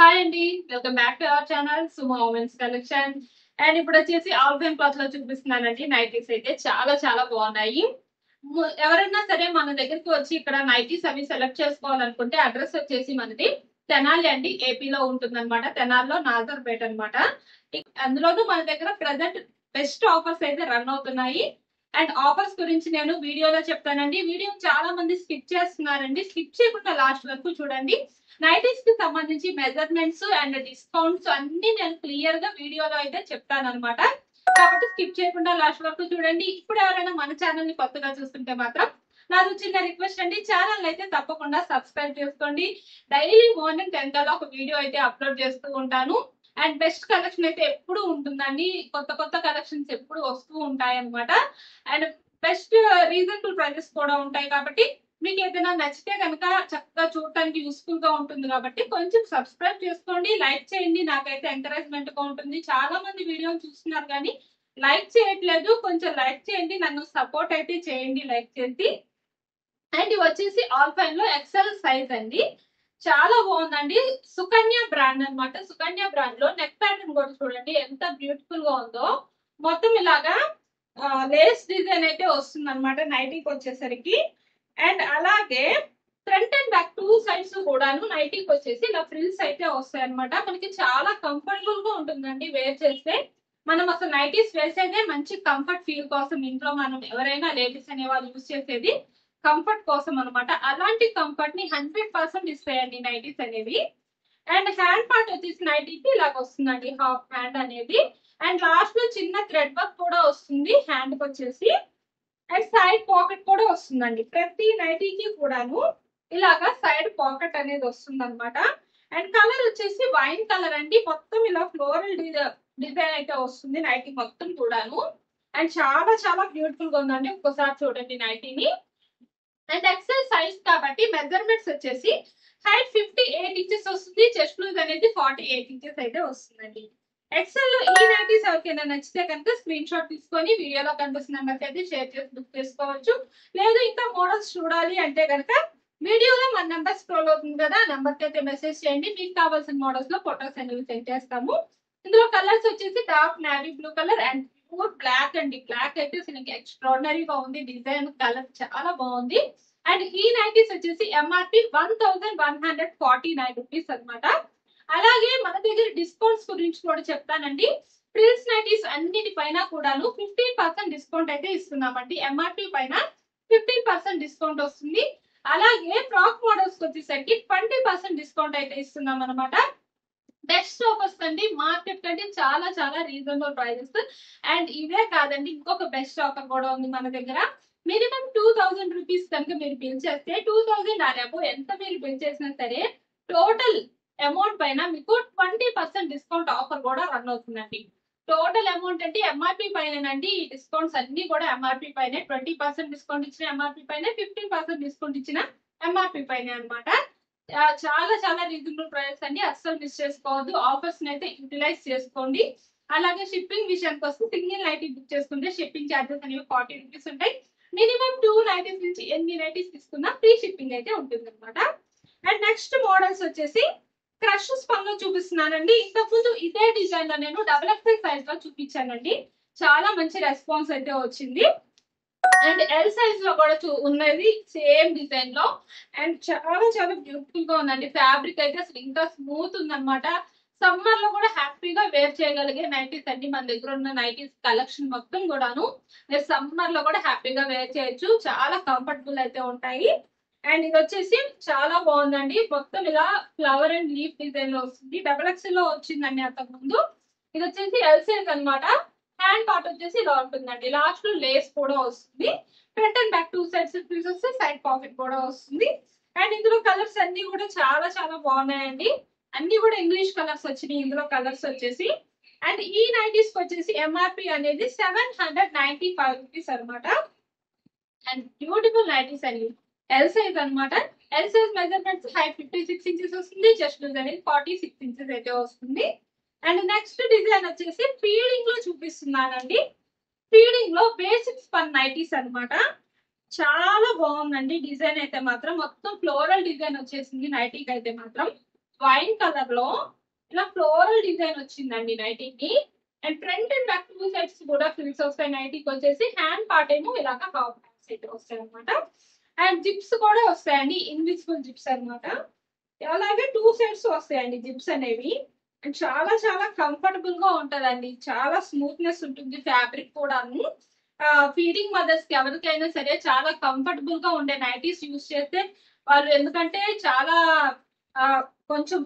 Hi అండి. Welcome back to our channel Suma women's collection. And ఇప్పుడు వచ్చేసి album cloth లో చూపిస్తున్నానండి. నైటీస్ అయితే చాలా చాలా బాగున్నాయి. ఎవరైనా సరే మన దగ్గరికి వచ్చి ఇక్కడ నైటీస్ అవి సెలెక్ట్ చేసుకోవాలనుకుంటే అడ్రస్ వచ్చేసి మనది తెనాలి అండి, ఏపీలో ఉంటుంది అనమాట. తెనాలిలో నాజర్పేట అనమాట. అందులోనూ మన దగ్గర ప్రజెంట్ బెస్ట్ ఆఫర్స్ అయితే రన్ అవుతున్నాయి. అండ్ ఆఫర్స్ గురించి నేను వీడియోలో చెప్తానండి. వీడియో చాలా మంది స్కిప్ చేస్తున్నారండి. స్కిప్ చేయకుండా లాస్ట్ వరకు చూడండి. నైటీస్ కి సంబంధించి మెజర్మెంట్స్ అండ్ డిస్కౌంట్స్ అన్ని నేను క్లియర్ గా వీడియోలో అయితే చెప్తాను అనమాట. కాబట్టి స్కిప్ చేయకుండా లాస్ట్ వరకు చూడండి. ఇప్పుడు ఎవరైనా మన ఛానల్ ని కొత్తగా చూస్తుంటే మాత్రం నాది చిన్న రిక్వెస్ట్ అండి, ఛానల్ అయితే తప్పకుండా సబ్స్క్రైబ్ చేసుకోండి. డైలీ మార్నింగ్ 10 కల్లా ఒక వీడియో అయితే అప్లోడ్ చేస్తూ ఉంటాను. అండ్ బెస్ట్ కలెక్షన్ అయితే ఎప్పుడు ఉంటుందండి. కొత్త కొత్త కలెక్షన్స్ ఎప్పుడు వస్తూ ఉంటాయి అనమాట. అండ్ బెస్ట్ రీజనబుల్ ప్రైజెస్ కూడా ఉంటాయి. కాబట్టి మీకు ఏదైనా నచ్చితే కనుక చక్కగా చూడటానికి యూస్ఫుల్ గా ఉంటుంది. కాబట్టి కొంచెం సబ్స్క్రైబ్ చేసుకోండి, లైక్ చేయండి. నాకైతే ఎంకరేజ్మెంట్ గా ఉంటుంది. చాలా మంది వీడియోలు చూస్తున్నారు కానీ లైక్ చేయట్లేదు. కొంచెం లైక్ చేయండి, నన్ను సపోర్ట్ అయితే చేయండి లైక్ చేసి. అండ్ ఇవి వచ్చేసి ఆల్ ఫైన్ లో ఎక్సెల్ సైజ్ అండి. చాలా బాగుందండి. సుకన్య బ్రాండ్ అన్నమాట. సుకన్య బ్రాండ్ లో నెక్ ప్యాటర్న్ కూడా చూడండి ఎంత బ్యూటిఫుల్ గా ఉందో. మొత్తం ఇలాగా లేస్ డిజైన్ అయితే వస్తుంది అనమాట నైటీకి వచ్చేసరికి. అండ్ అలాగే front and back two sides కూడాను నైటీకి వచ్చేసి ఇలా ఫ్రిల్స్ అయితే వస్తాయి అనమాట. మనకి చాలా కంఫర్టబుల్ గా ఉంటుందండి వేర్ చేస్తే. మనం అసలు నైటీస్ వేసేదే మంచి కంఫర్ట్ ఫీల్ కోసం. ఇంట్లో మనం ఎవరైనా లేడీస్ అనే వాళ్ళు యూజ్ చేసేది కంఫర్ట్ కోసం అనమాట. అలాంటి కంఫర్ట్ ని 100% ఇస్తాయండి నైటీస్ అనేవి. అండ్ హ్యాండ్ పార్ట్ వచ్చేసి నైటీకి ఇలాగ వస్తుందండి, హాఫ్ హ్యాండ్ అనేది. అండ్ లాస్ట్ లో చిన్న థ్రెడ్ వర్క్ కూడా వస్తుంది హ్యాండ్ కి వచ్చేసి. అండ్ సైడ్ పాకెట్ కూడా వస్తుందండి. ప్రతి నైటీకి కూడాను ఇలాగా సైడ్ పాకెట్ అనేది వస్తుంది అనమాట. అండ్ కలర్ వచ్చేసి వైన్ కలర్ అండి. మొత్తం ఇలా ఫ్లోరల్ డిజైన్ అయితే వస్తుంది నైటీ మొత్తం కూడాను. అండ్ చాలా చాలా బ్యూటిఫుల్ గా ఉందండి. ఒక్కసారి చూడండి నైటీని. అండ్ ఎక్సెల్ సైజ్ కాబట్టి మెజర్మెంట్స్ వచ్చేసి హైట్ 58 ఇంచెస్ వస్తుంది. చెస్ట్ లూజ్ అనేది 48 ఇంచెస్ అయితే వస్తుందండి. ఎక్సెల్ లో ఈ నైటీస్ ఎవరికైనా నచ్చితే కనుక స్క్రీన్ షాట్ తీసుకొని వీడియోలో కనిపిస్తున్న నెంబర్కి అయితే షేర్ చేసి బుక్ చేసుకోవచ్చు. లేదు ఇంకా మోడల్స్ చూడాలి అంటే కనుక వీడియోలో మన నెంబర్ స్క్రోల్ అవుతుంది కదా, ఆ నెంబర్ కి అయితే మెసేజ్ చేయండి. మీకు కావాల్సిన మోడల్స్ లో ఫొటోస్ అనేవి సెండ్ చేస్తాము. ఇందులో కలర్స్ వచ్చేసి dark navy blue colour and pure black అండి. బ్లాక్ అయితే అసలు ఎక్స్ట్రాడినరీగా ఉంది. డిజైన్ కలర్ చాలా బాగుంది. అండ్ ఈ నైటీస్ వచ్చేసి ఎంఆర్పి 1149 రూపీస్ అనమాట. అలాగే మన దగ్గర డిస్కౌంట్స్ గురించి కూడా చెప్తానండి. ప్రిల్స్ నైటీస్ అన్నిటిపైన కూడాను 15% డిస్కౌంట్ అయితే ఇస్తున్నామండి. ఎంఆర్పి పైన 15% డిస్కౌంట్ వస్తుంది. అలాగే ఫ్రాక్ మోడల్స్ వచ్చేసరికి 20% డిస్కౌంట్ అయితే ఇస్తున్నాం అనమాట. బెస్ట్ ఆఫర్స్ అండి. మార్కెట్ కంటే చాలా చాలా రీజనబుల్ ప్రైజెస్. అండ్ ఇవే కాదండి, ఇంకొక బెస్ట్ ఆఫర్ కూడా ఉంది మన దగ్గర. మినిమం 2000 రూపీస్ కనుక మీరు బిల్ చేస్తే 2000 అబో ఎంత మీరు బిల్ చేసినా సరే టోటల్ అమౌంట్ పైన మీకు 20% డిస్కౌంట్ ఆఫర్ కూడా రన్ అవుతుందండి. టోటల్ అమౌంట్ అంటే ఎంఆర్పి పైనండి. ఈ డిస్కౌంట్స్ అన్ని కూడా ఎంఆర్పి పైన 20% డిస్కౌంట్ ఇచ్చిన ఎంఆర్పి పైన, 15% డిస్కౌంట్ ఇచ్చిన ఎంఆర్పి పైన అనమాట. చాలా చాలా రీజనబుల్ ప్రైస్ అండి. అస్సలు మిస్ చేసుకోవద్దు. ఆఫర్స్ అయితే యూటిలైజ్ చేసుకోండి. అలాగే షిప్పింగ్ విషయానికి వస్తే సింగిల్ నైటీ బుక్ చేసుకుంటే షిప్పింగ్ ఛార్జెస్ అనేవి 40 రూపీస్ ఉంటాయి. మినిమం 2 నైటీస్ నుంచి ఎన్ని నైటీస్ తీసుకున్నా ఫ్రీ షిప్పింగ్ అయితే ఉంటుంది అనమాట. అండ్ నెక్స్ట్ మోడల్స్ వచ్చేసి క్రష్ స్పన్ లో చూపిస్తున్నానండి. ఇంతకుముందు ఇదే డిజైన్ లో నేను XXL సైజ్ లో చూపించానండి. చాలా మంచి రెస్పాన్స్ అయితే వచ్చింది. అండ్ ఎల్ సైజ్ లో కూడా ఉన్నది సేమ్ డిజైన్ లో. అండ్ చాలా చాలా బ్యూటిఫుల్ గా ఉందండి. ఫ్యాబ్రిక్ అయితే అసలు ఇంకా స్మూత్ ఉందన్నమాట. సమ్మర్ లో కూడా హ్యాపీగా వేర్ చేయగలిగే నైటీస్ అండి. మన దగ్గర ఉన్న నైటీస్ కలెక్షన్ మొత్తం కూడాను మీరు సమ్మర్ లో కూడా హ్యాపీగా వేర్ చేయొచ్చు. చాలా కంఫర్టబుల్ అయితే ఉంటాయి. అండ్ ఇది వచ్చేసి చాలా బాగుందండి. మొత్తం ఇలా ఫ్లవర్ అండ్ లీఫ్ డిజైన్ లో వస్తుంది. XXL లో వచ్చిందండి అంతకు ముందు. ఇది వచ్చేసి ఎల్ సైజ్ అనమాట. హ్యాండ్ పార్ట్ వచ్చేసి ఇలా ఉంటుందండి. లాస్ట్ లో లేస్ కూడా వస్తుంది. Front and back two sides frills వస్తే సైడ్ పాకెట్ కూడా వస్తుంది. అండ్ ఇందులో కలర్స్ అన్ని కూడా చాలా చాలా బాగున్నాయండి. అన్ని కూడా ఇంగ్లీష్ కలర్స్ వచ్చినాయి ఇందులో కలర్స్ వచ్చేసి. అండ్ ఈ నైటీస్ వచ్చేసి ఎంఆర్పి అనేది 795 రూపీస్ అనమాట. అండ్ బ్యూటిఫుల్ నైటీస్ అండి. ఎల్ సైజ్ అనమాట. L size measurements height 56 inches వస్తుంది. చెస్ట్ లూజ్ అనేది 46 ఇంచెస్ అయితే వస్తుంది. అండ్ నెక్స్ట్ డిజైన్ వచ్చేసి ఫీడింగ్ లో చూపిస్తున్నానండి. ఫీడింగ్ లో బేసిక్ స్పన్ నైటీస్ అనమాట. చాలా బాగుందండి. డిజైన్ అయితే మాత్రం మొత్తం ఫ్లోరల్ డిజైన్ వచ్చేసింది నైటీకి అయితే మాత్రం. వైన్ కలర్ లో ఇలా ఫ్లోరల్ డిజైన్ వచ్చిందండి నైటీకి. And front and back two sides కూడా ఫ్రిల్స్ వస్తాయి. నైటీకి వచ్చేసి హ్యాండ్ పార్ట్ ఏమో ఇలాగా హాఫ్ సైడ్ వస్తాయి అనమాట. అండ్ జిప్స్ కూడా వస్తాయండి, ఇన్విజిబుల్ జిప్స్ అన్నమాట. అలాగే టూ సైడ్స్ వస్తాయండి జిప్స్ అనేవి. అండ్ చాలా చాలా కంఫర్టబుల్ గా ఉంటదండి, చాలా స్మూత్నెస్ ఉంటుంది ఫ్యాబ్రిక్ కూడా. ఫీడింగ్ మదర్స్ కి ఎవరికైనా సరే చాలా కంఫర్టబుల్ గా ఉండే నైటీస్ యూస్ చేస్తే వాళ్ళు, ఎందుకంటే చాలా ఆ, కొంచెం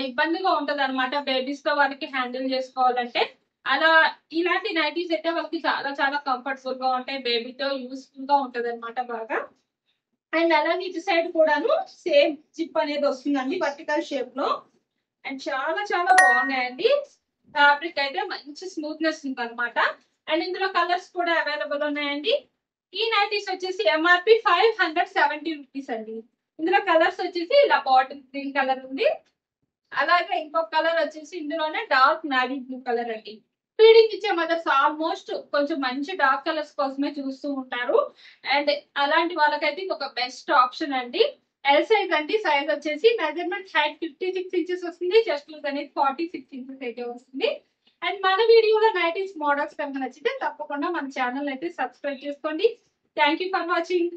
ఇబ్బందిగా ఉంటది అనమాట బేబీస్ తో వాళ్ళకి హ్యాండిల్ చేసుకోవాలంటే. అలా ఇలాంటి నైటీస్ అయితే వాళ్ళకి చాలా చాలా కంఫర్టబుల్ గా ఉంటాయి, బేబీతో యూస్ఫుల్ గా ఉంటది అనమాట బాగా. అండ్ అలాగే ఇటు సైడ్ కూడాను సేమ్ జిప్ అనేది వస్తుందండి వర్టికల్ షేప్ లో. అండ్ చాలా చాలా బాగున్నాయండి, ఫ్యాబ్రిక్ అయితే మంచి స్మూత్నెస్ ఉంది అనమాట. అండ్ ఇందులో కలర్స్ కూడా అవైలబుల్ ఉన్నాయండి. ఈ నైటీస్ వచ్చేసి ఎంఆర్పి 570 రూపీస్ అండి. ఇందులో కలర్స్ వచ్చేసి ఇలా బాటిల్ గ్రీన్ కలర్ ఉంది, అలాగే ఇంకొక కలర్ వచ్చేసి ఇందులోనే డార్క్ నావీ బ్లూ కలర్ అండి. ఫీడింగ్ ఇచ్చే మదర్స్ ఆల్మోస్ట్ కొంచెం మంచి డార్క్ కలర్స్ కోసమే చూస్తూ ఉంటారు. అండ్ అలాంటి వాళ్ళకైతే ఇది ఒక బెస్ట్ ఆప్షన్ అండి. ఎల్ సైజ్ అండి, సైజ్ వచ్చేసి మెజర్మెంట్ హైట్ 56 ఇంచెస్ వస్తుంది, చెస్ట్ లూజ్ అనేది 46 ఇంచెస్ అయితే వస్తుంది. అండ్ మన వీడియోలో నైటీస్ మోడల్స్ కనుక నచ్చితే తప్పకుండా మన ఛానల్ అయితే సబ్స్క్రైబ్ చేసుకోండి. Thank you for watching.